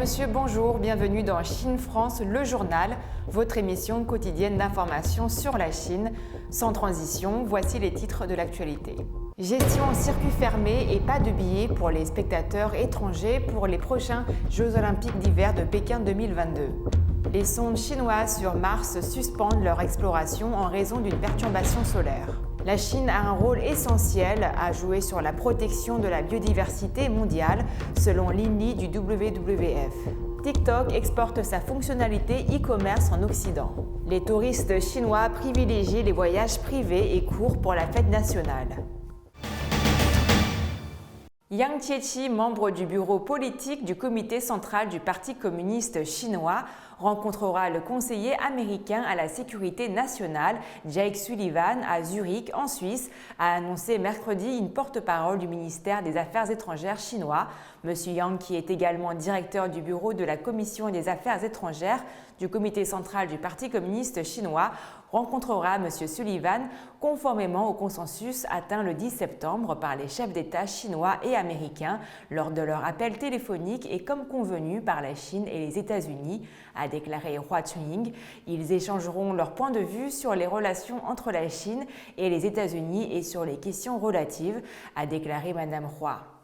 monsieur, bonjour, bienvenue dans Chine France, le journal, votre émission quotidienne d'information sur la Chine. Sans transition, voici les titres de l'actualité. Gestion en circuit fermé et pas de billets pour les spectateurs étrangers pour les prochains Jeux Olympiques d'hiver de Pékin 2022. Les sondes chinoises sur Mars suspendent leur exploration en raison d'une perturbation solaire. La Chine a un rôle essentiel à jouer sur la protection de la biodiversité mondiale, selon Lin Li du WWF. TikTok exporte sa fonctionnalité e-commerce en Occident. Les touristes chinois privilégient les voyages privés et courts pour la fête nationale. Yang Jiechi, membre du bureau politique du comité central du Parti communiste chinois, rencontrera le conseiller américain à la sécurité nationale, Jake Sullivan, à Zurich, en Suisse, a annoncé mercredi une porte-parole du ministère des Affaires étrangères chinois. Monsieur Yang, qui est également directeur du bureau de la Commission des Affaires étrangères du comité central du Parti communiste chinois, rencontrera M. Sullivan conformément au consensus atteint le 10 septembre par les chefs d'État chinois et américains lors de leur appel téléphonique et comme convenu par la Chine et les États-Unis, a déclaré Hua Chunying. Ils échangeront leur point de vue sur les relations entre la Chine et les États-Unis et sur les questions relatives, a déclaré Mme Hua.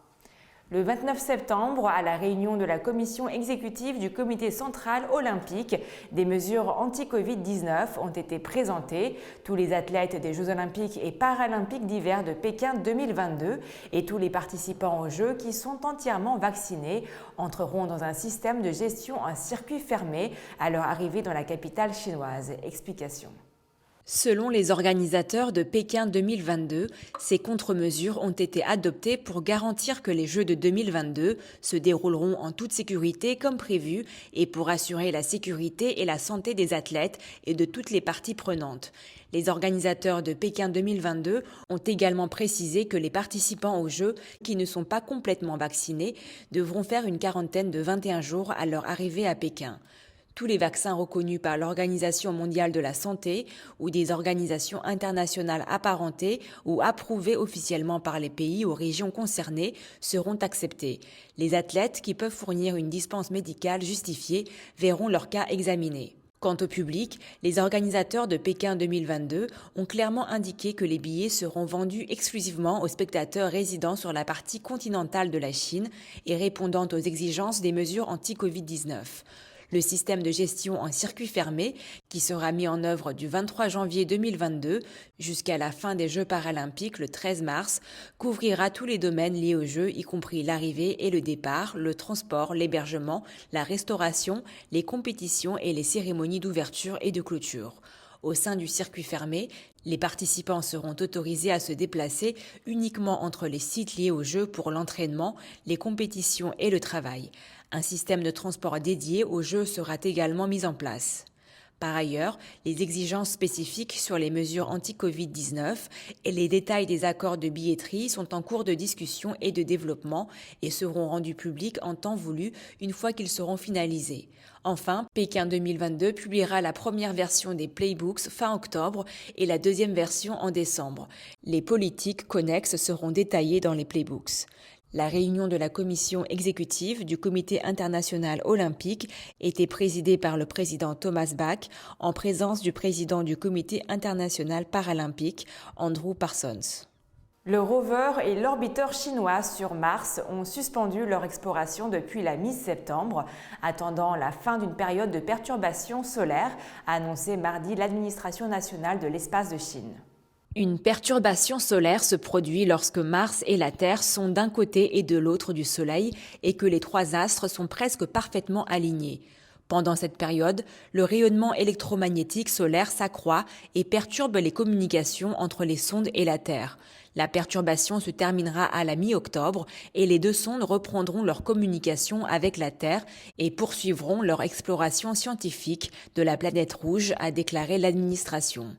Le 29 septembre, à la réunion de la commission exécutive du comité central olympique, des mesures anti-Covid-19 ont été présentées. Tous les athlètes des Jeux olympiques et paralympiques d'hiver de Pékin 2022 et tous les participants aux Jeux qui sont entièrement vaccinés entreront dans un système de gestion en circuit fermé à leur arrivée dans la capitale chinoise. Explication. Selon les organisateurs de Pékin 2022, ces contre-mesures ont été adoptées pour garantir que les Jeux de 2022 se dérouleront en toute sécurité comme prévu et pour assurer la sécurité et la santé des athlètes et de toutes les parties prenantes. Les organisateurs de Pékin 2022 ont également précisé que les participants aux Jeux qui ne sont pas complètement vaccinés devront faire une quarantaine de 21 jours à leur arrivée à Pékin. Tous les vaccins reconnus par l'Organisation mondiale de la santé ou des organisations internationales apparentées ou approuvées officiellement par les pays ou régions concernées seront acceptés. Les athlètes qui peuvent fournir une dispense médicale justifiée verront leur cas examiné. Quant au public, les organisateurs de Pékin 2022 ont clairement indiqué que les billets seront vendus exclusivement aux spectateurs résidant sur la partie continentale de la Chine et répondant aux exigences des mesures anti-Covid-19. Le système de gestion en circuit fermé, qui sera mis en œuvre du 23 janvier 2022 jusqu'à la fin des Jeux paralympiques le 13 mars, couvrira tous les domaines liés aux Jeux, y compris l'arrivée et le départ, le transport, l'hébergement, la restauration, les compétitions et les cérémonies d'ouverture et de clôture. Au sein du circuit fermé, les participants seront autorisés à se déplacer uniquement entre les sites liés aux Jeux pour l'entraînement, les compétitions et le travail. Un système de transport dédié aux Jeux sera également mis en place. Par ailleurs, les exigences spécifiques sur les mesures anti-Covid-19 et les détails des accords de billetterie sont en cours de discussion et de développement et seront rendus publics en temps voulu une fois qu'ils seront finalisés. Enfin, Pékin 2022 publiera la première version des Playbooks fin octobre et la deuxième version en décembre. Les politiques connexes seront détaillées dans les Playbooks. La réunion de la commission exécutive du Comité international olympique était présidée par le président Thomas Bach en présence du président du Comité international paralympique, Andrew Parsons. Le rover et l'orbiteur chinois sur Mars ont suspendu leur exploration depuis la mi-septembre, attendant la fin d'une période de perturbation solaire, a annoncé mardi l'administration nationale de l'espace de Chine. Une perturbation solaire se produit lorsque Mars et la Terre sont d'un côté et de l'autre du Soleil et que les trois astres sont presque parfaitement alignés. Pendant cette période, le rayonnement électromagnétique solaire s'accroît et perturbe les communications entre les sondes et la Terre. La perturbation se terminera à la mi-octobre et les deux sondes reprendront leur communication avec la Terre et poursuivront leur exploration scientifique de la planète rouge, a déclaré l'administration.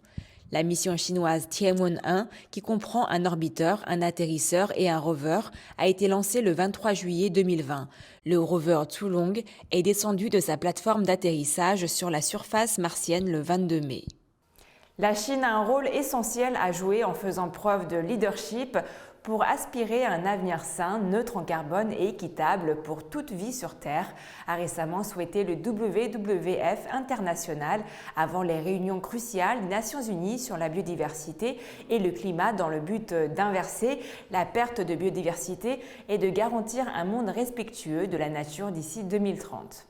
La mission chinoise Tianwen-1, qui comprend un orbiteur, un atterrisseur et un rover, a été lancée le 23 juillet 2020. Le rover Tulong est descendu de sa plateforme d'atterrissage sur la surface martienne le 22 mai. La Chine a un rôle essentiel à jouer en faisant preuve de leadership pour aspirer à un avenir sain, neutre en carbone et équitable pour toute vie sur Terre, a récemment souhaité le WWF international avant les réunions cruciales des Nations Unies sur la biodiversité et le climat dans le but d'inverser la perte de biodiversité et de garantir un monde respectueux de la nature d'ici 2030.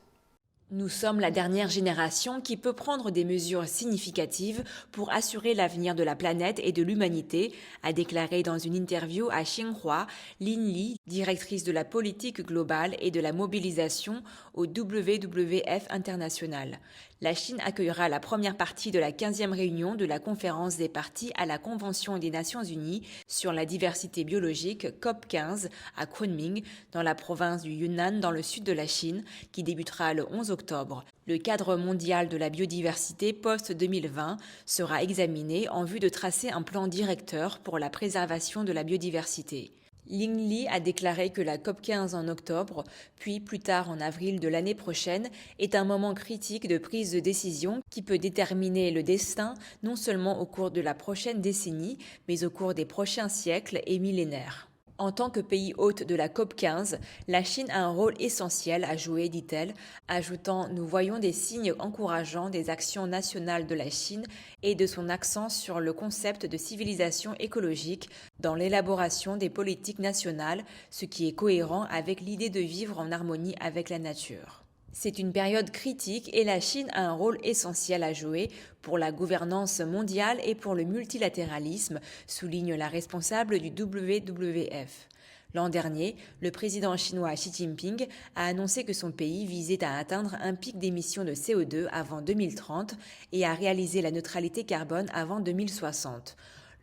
Nous sommes la dernière génération qui peut prendre des mesures significatives pour assurer l'avenir de la planète et de l'humanité, a déclaré dans une interview à Xinhua Lin Li, directrice de la politique globale et de la mobilisation au WWF international. La Chine accueillera la première partie de la 15e réunion de la conférence des parties à la Convention des Nations Unies sur la diversité biologique COP15 à Kunming, dans la province du Yunnan, dans le sud de la Chine, qui débutera le 11 octobre. Le cadre mondial de la biodiversité post-2020 sera examiné en vue de tracer un plan directeur pour la préservation de la biodiversité. Ling Li a déclaré que la COP15 en octobre, puis plus tard en avril de l'année prochaine, est un moment critique de prise de décision qui peut déterminer le destin non seulement au cours de la prochaine décennie, mais au cours des prochains siècles et millénaires. En tant que pays hôte de la COP15, la Chine a un rôle essentiel à jouer, dit-elle, ajoutant « Nous voyons des signes encourageants des actions nationales de la Chine et de son accent sur le concept de civilisation écologique dans l'élaboration des politiques nationales, ce qui est cohérent avec l'idée de vivre en harmonie avec la nature ». C'est une période critique et la Chine a un rôle essentiel à jouer pour la gouvernance mondiale et pour le multilatéralisme, souligne la responsable du WWF. L'an dernier, le président chinois Xi Jinping a annoncé que son pays visait à atteindre un pic d'émissions de CO2 avant 2030 et à réaliser la neutralité carbone avant 2060.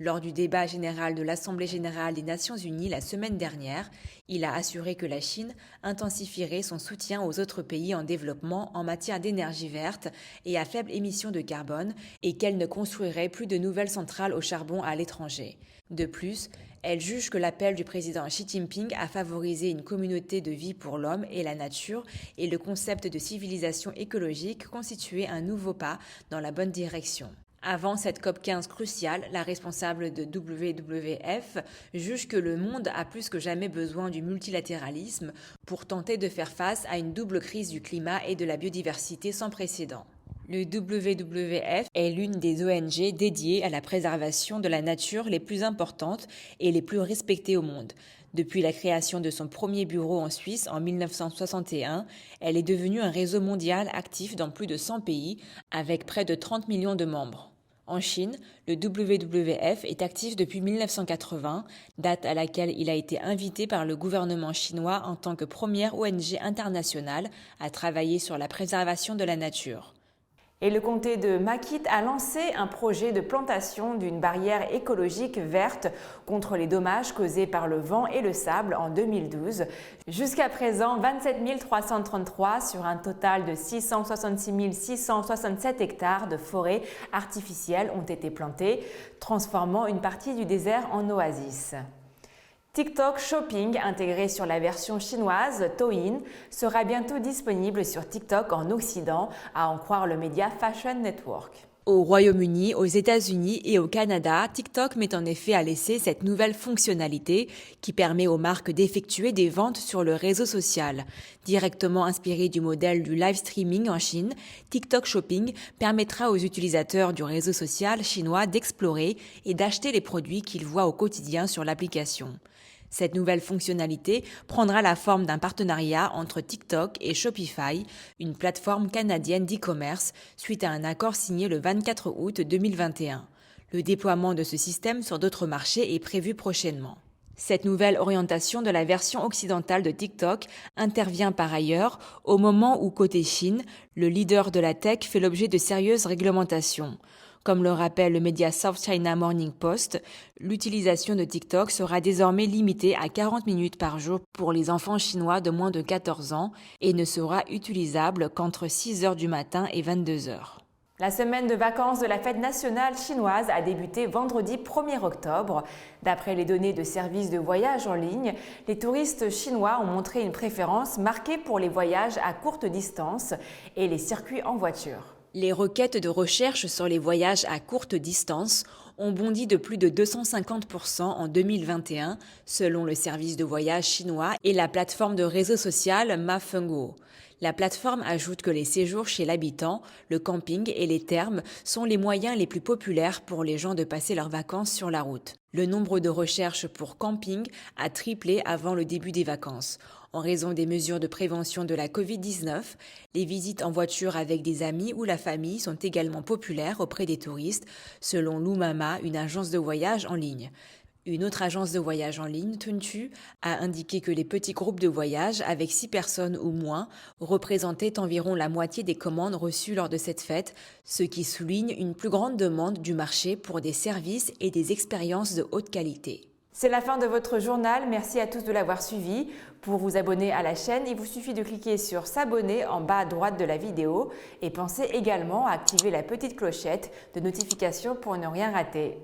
Lors du débat général de l'Assemblée générale des Nations unies la semaine dernière, il a assuré que la Chine intensifierait son soutien aux autres pays en développement en matière d'énergie verte et à faible émission de carbone et qu'elle ne construirait plus de nouvelles centrales au charbon à l'étranger. De plus, elle juge que l'appel du président Xi Jinping à favoriser une communauté de vie pour l'homme et la nature et le concept de civilisation écologique constituait un nouveau pas dans la bonne direction. Avant cette COP15 cruciale, la responsable de WWF juge que le monde a plus que jamais besoin du multilatéralisme pour tenter de faire face à une double crise du climat et de la biodiversité sans précédent. Le WWF est l'une des ONG dédiées à la préservation de la nature les plus importantes et les plus respectées au monde. Depuis la création de son premier bureau en Suisse en 1961, elle est devenue un réseau mondial actif dans plus de 100 pays, avec près de 30 millions de membres. En Chine, le WWF est actif depuis 1980, date à laquelle il a été invité par le gouvernement chinois en tant que première ONG internationale à travailler sur la préservation de la nature. Et le comté de Makit a lancé un projet de plantation d'une barrière écologique verte contre les dommages causés par le vent et le sable en 2012. Jusqu'à présent, 27 333 sur un total de 666 667 hectares de forêts artificielles ont été plantés, transformant une partie du désert en oasis. TikTok Shopping, intégré sur la version chinoise Douyin, sera bientôt disponible sur TikTok en Occident, à en croire le média Fashion Network. Au Royaume-Uni, aux États-Unis et au Canada, TikTok met en effet à l'essai cette nouvelle fonctionnalité qui permet aux marques d'effectuer des ventes sur le réseau social. Directement inspiré du modèle du live streaming en Chine, TikTok Shopping permettra aux utilisateurs du réseau social chinois d'explorer et d'acheter les produits qu'ils voient au quotidien sur l'application. Cette nouvelle fonctionnalité prendra la forme d'un partenariat entre TikTok et Shopify, une plateforme canadienne d'e-commerce, suite à un accord signé le 24 août 2021. Le déploiement de ce système sur d'autres marchés est prévu prochainement. Cette nouvelle orientation de la version occidentale de TikTok intervient par ailleurs au moment où, côté Chine, le leader de la tech fait l'objet de sérieuses réglementations. Comme le rappelle le média South China Morning Post, l'utilisation de TikTok sera désormais limitée à 40 minutes par jour pour les enfants chinois de moins de 14 ans et ne sera utilisable qu'entre 6 h du matin et 22 h. La semaine de vacances de la fête nationale chinoise a débuté vendredi 1er octobre. D'après les données de services de voyage en ligne, les touristes chinois ont montré une préférence marquée pour les voyages à courte distance et les circuits en voiture. Les requêtes de recherche sur les voyages à courte distance ont bondi de plus de 250% en 2021, selon le service de voyage chinois et la plateforme de réseau social Mafengguo. La plateforme ajoute que les séjours chez l'habitant, le camping et les thermes sont les moyens les plus populaires pour les gens de passer leurs vacances sur la route. Le nombre de recherches pour camping a triplé avant le début des vacances. En raison des mesures de prévention de la Covid-19, les visites en voiture avec des amis ou la famille sont également populaires auprès des touristes, selon Lumama, une agence de voyage en ligne. Une autre agence de voyage en ligne, Tuntu, a indiqué que les petits groupes de voyage avec 6 personnes ou moins représentaient environ la moitié des commandes reçues lors de cette fête, ce qui souligne une plus grande demande du marché pour des services et des expériences de haute qualité. C'est la fin de votre journal, merci à tous de l'avoir suivi. Pour vous abonner à la chaîne, il vous suffit de cliquer sur s'abonner en bas à droite de la vidéo et pensez également à activer la petite clochette de notification pour ne rien rater.